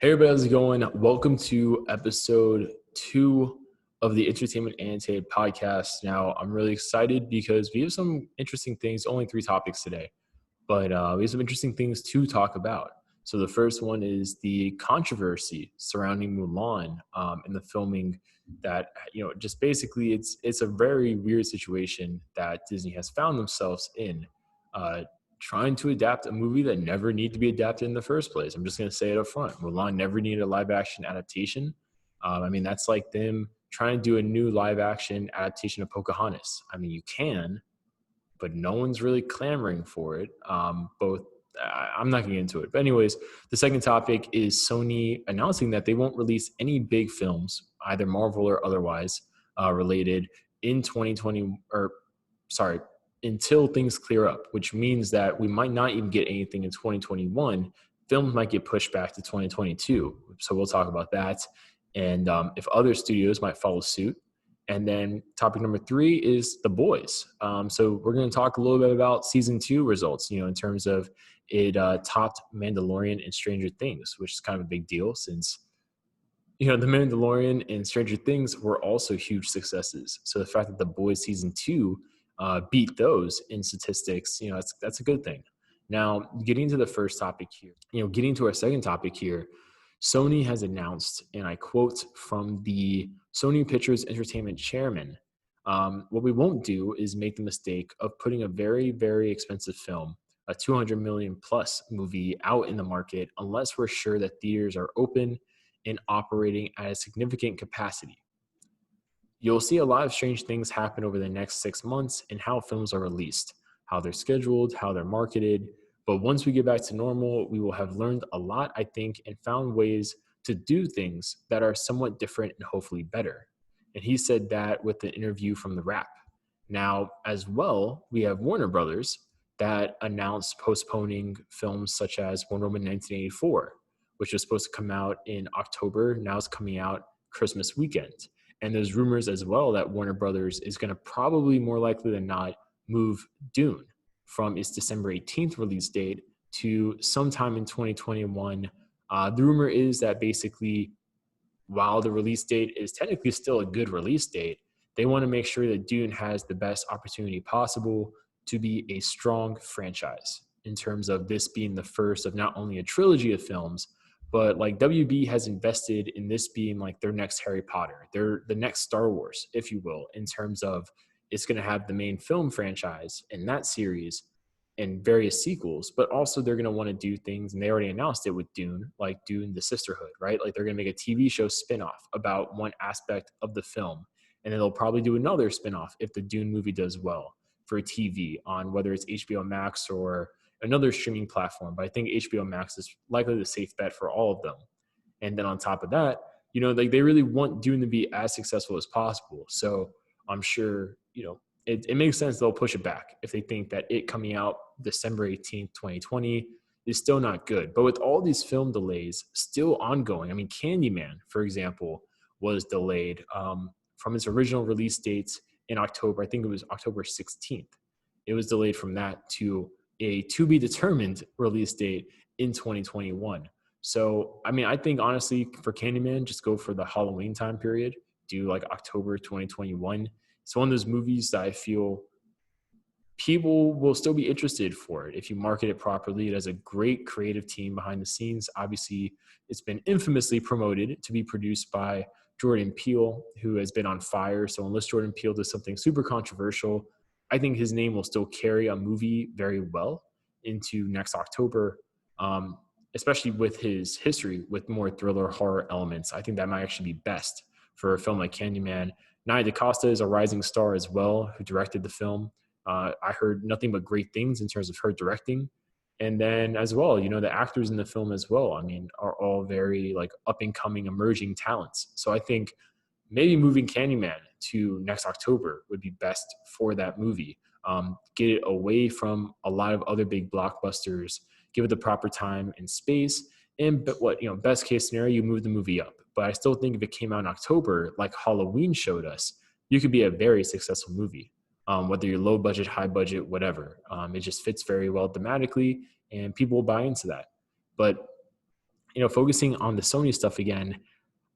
Hey everybody, how's it going? Welcome to episode 2 of the Entertainment Annotated podcast. Now, I'm really excited because we have some interesting things, only 3 topics today, but we have some interesting things to talk about. So the first one is the controversy surrounding Mulan and the filming that, just basically it's a very weird situation that Disney has found themselves in. Uh, Trying to adapt a movie that never needed to be adapted in the first place. I'm just going to say it up front. Mulan never needed a live action adaptation. That's like them trying to do a new live action adaptation of Pocahontas. I mean, you can, but no one's really clamoring for it. I'm not going to get into it. But anyways, the second topic is Sony announcing that they won't release any big films, either Marvel or otherwise, related in 2020, or sorry, until things clear up, which means that we might not even get anything in 2021. Films might get pushed back to 2022. So we'll talk about that. And if other studios might follow suit. And then topic number 3 is The Boys. So we're going to talk a little bit about season 2 results, in terms of it topped Mandalorian and Stranger Things, which is kind of a big deal since, The Mandalorian and Stranger Things were also huge successes. So the fact that The Boys season 2 beat those in statistics, that's a good thing. Now, getting to the first topic here, getting to our second topic here, Sony has announced, and I quote from the Sony Pictures Entertainment chairman, what we won't do is make the mistake of putting a very, very expensive film, a 200 million plus movie out in the market unless we're sure that theaters are open and operating at a significant capacity. You'll see a lot of strange things happen over the next 6 months in how films are released, how they're scheduled, how they're marketed. But once we get back to normal, we will have learned a lot, I think, and found ways to do things that are somewhat different and hopefully better. And he said that with the interview from The Wrap. Now, as well, we have Warner Brothers that announced postponing films such as Wonder Woman 1984, which was supposed to come out in October. Now it's coming out Christmas weekend. And there's rumors as well that Warner Brothers is going to probably more likely than not move Dune from its December 18th release date to sometime in 2021. The rumor is that basically, while the release date is technically still a good release date, they want to make sure that Dune has the best opportunity possible to be a strong franchise in terms of this being the first of not only a trilogy of films, but like WB has invested in this being like their next Harry Potter, they're the next Star Wars, if you will, in terms of it's going to have the main film franchise in that series and various sequels, but also they're going to want to do things, and they already announced it with Dune, like Dune the Sisterhood, right? Like they're going to make a TV show spinoff about one aspect of the film, and then they'll probably do another spinoff if the Dune movie does well for TV on whether it's HBO Max or another streaming platform. But I think HBO Max is likely the safe bet for all of them. And then on top of that, like they really want Dune to be as successful as possible. So I'm sure, it makes sense they'll push it back if they think that it coming out December 18th, 2020 is still not good. But with all these film delays still ongoing, I mean, Candyman, for example, was delayed from its original release dates in October. I think it was October 16th. It was delayed from that to a to be determined release date in 2021. So, I think honestly for Candyman, just go for the Halloween time period, do like October 2021. It's one of those movies that I feel people will still be interested for it if you market it properly. It has a great creative team behind the scenes. Obviously, it's been infamously promoted to be produced by Jordan Peele, who has been on fire. So unless Jordan Peele does something super controversial, I think his name will still carry a movie very well into next October, especially with his history with more thriller horror elements. I think that might actually be best for a film like Candyman. Nia DaCosta is a rising star as well, who directed the film. I heard nothing but great things in terms of her directing. And then as well, the actors in the film as well, are all very like up and coming emerging talents. So I think maybe moving Candyman to next October would be best for that movie. Get it away from a lot of other big blockbusters, give it the proper time and space. And best case scenario, you move the movie up. But I still think if it came out in October, like Halloween showed us, you could be a very successful movie. Whether you're low budget, high budget, whatever. It just fits very well thematically, and people will buy into that. But focusing on the Sony stuff again,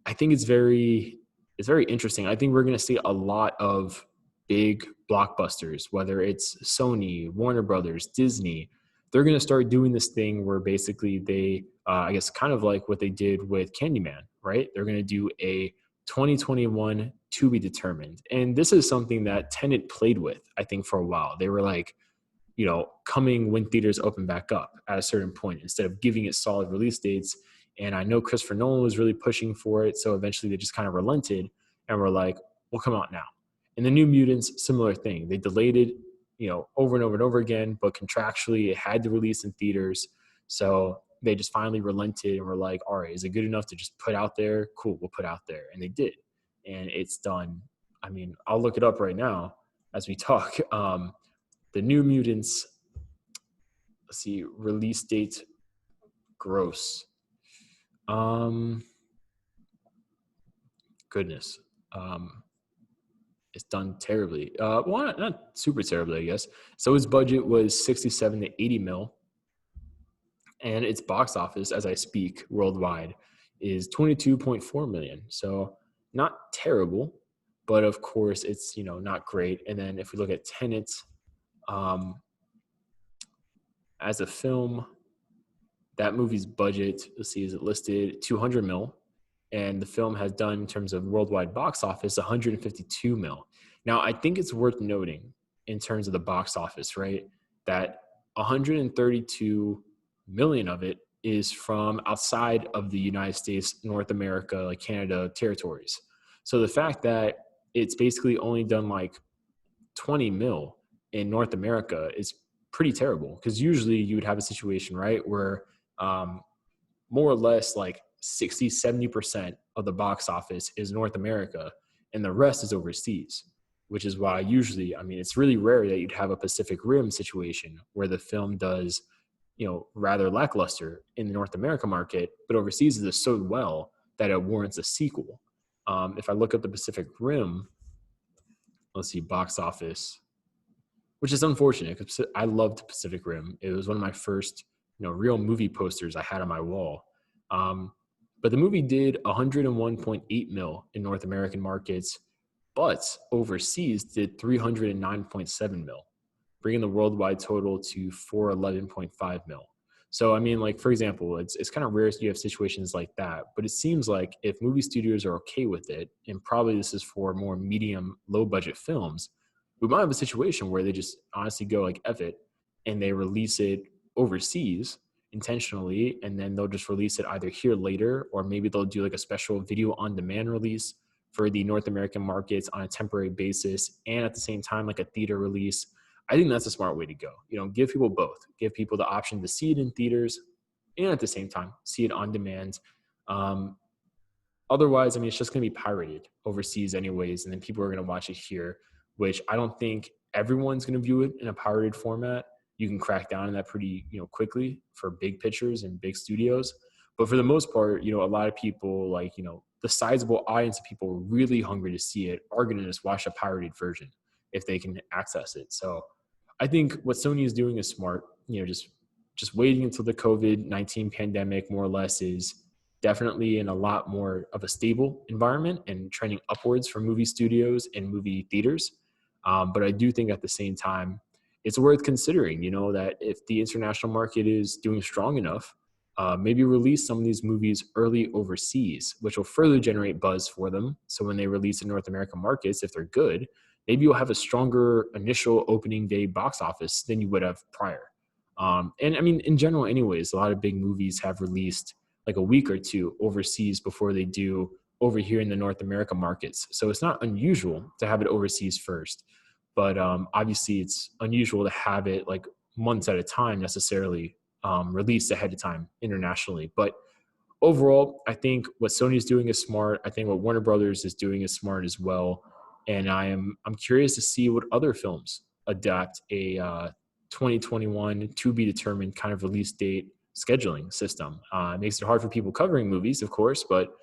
I think it's very interesting. I think we're going to see a lot of big blockbusters, whether it's Sony, Warner Brothers, Disney. They're going to start doing this thing where basically they, I guess, kind of like what they did with Candyman, right? They're going to do a 2021 to be determined. And this is something that Tenet played with, I think, for a while. They were like, coming when theaters open back up at a certain point instead of giving it solid release dates. And I know Christopher Nolan was really pushing for it. So eventually they just kind of relented and were like, we'll come out now. And the New Mutants, similar thing. They delayed it, over and over and over again, but contractually it had to release in theaters. So they just finally relented and were like, all right, is it good enough to just put out there? Cool, we'll put out there. And they did. And it's done. I mean, I'll look it up right now as we talk. The New Mutants, let's see, release date gross. Goodness. It's done terribly. Well, not super terribly, I guess. So his budget was 67 to 80 mil. And its box office, as I speak, worldwide, is 22.4 million. So not terrible, but of course it's, not great. And then if we look at Tenet, as a film, that movie's budget, let's see, is it listed 200 mil, and the film has done in terms of worldwide box office 152 mil. Now, I think it's worth noting in terms of the box office, right, that 132 million of it is from outside of the United States, North America, like Canada territories. So the fact that it's basically only done like 20 mil in North America is pretty terrible, because usually you would have a situation, right, where more or less like 60-70% of the box office is North America and the rest is overseas, which is why usually, I mean, it's really rare that you'd have a Pacific Rim situation where the film does, rather lackluster in the North America market, but overseas it does so well that it warrants a sequel. If I look up the Pacific Rim, let's see, box office, which is unfortunate because I loved Pacific Rim. It was one of my first, real movie posters I had on my wall. But the movie did 101.8 mil in North American markets, but overseas did 309.7 mil, bringing the worldwide total to 411.5 mil. So, I mean, like, for example, it's kind of rare you have situations like that, but it seems like if movie studios are okay with it, and probably this is for more medium, low budget films, we might have a situation where they just honestly go like, F it, and they release it overseas intentionally, and then they'll just release it either here later, or maybe they'll do like a special video on demand release for the North American markets on a temporary basis, and at the same time, like a theater release. I think that's a smart way to go. Give people both. Give people the option to see it in theaters and at the same time see it on demand. Otherwise, I mean, it's just going to be pirated overseas anyways, and then people are going to watch it here, which I don't think everyone's going to view it in a pirated format. You can crack down on that pretty, quickly for big pictures and big studios. But for the most part, a lot of people, like, the sizable audience of people really hungry to see it are going to just watch a pirated version if they can access it. So I think what Sony is doing is smart. Just waiting until the COVID-19 pandemic more or less is definitely in a lot more of a stable environment and trending upwards for movie studios and movie theaters. But I do think at the same time, it's worth considering, that if the international market is doing strong enough, maybe release some of these movies early overseas, which will further generate buzz for them. So when they release in North American markets, if they're good, maybe you'll have a stronger initial opening day box office than you would have prior. And I mean, in general, anyways, a lot of big movies have released like a week or two overseas before they do over here in the North America markets. So it's not unusual to have it overseas first. But obviously, it's unusual to have it like months at a time necessarily released ahead of time internationally. But overall, I think what Sony is doing is smart. I think what Warner Brothers is doing is smart as well. And I'm curious to see what other films adapt a 2021 to be determined kind of release date scheduling system. It makes it hard for people covering movies, of course, but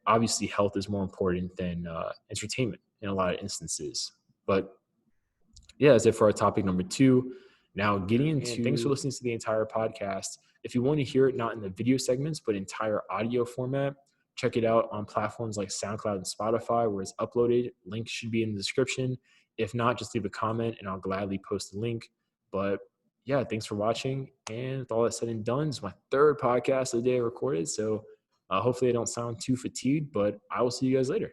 obviously health is more important than entertainment in a lot of instances. But yeah, that's it for our topic number 2. Now, getting into, and thanks for listening to the entire podcast. If you want to hear it not in the video segments, but entire audio format, check it out on platforms like SoundCloud and Spotify, where it's uploaded. Link should be in the description. If not, just leave a comment and I'll gladly post the link. But yeah, thanks for watching. And with all that said and done, it's my third podcast of the day I recorded. So hopefully I don't sound too fatigued, but I will see you guys later.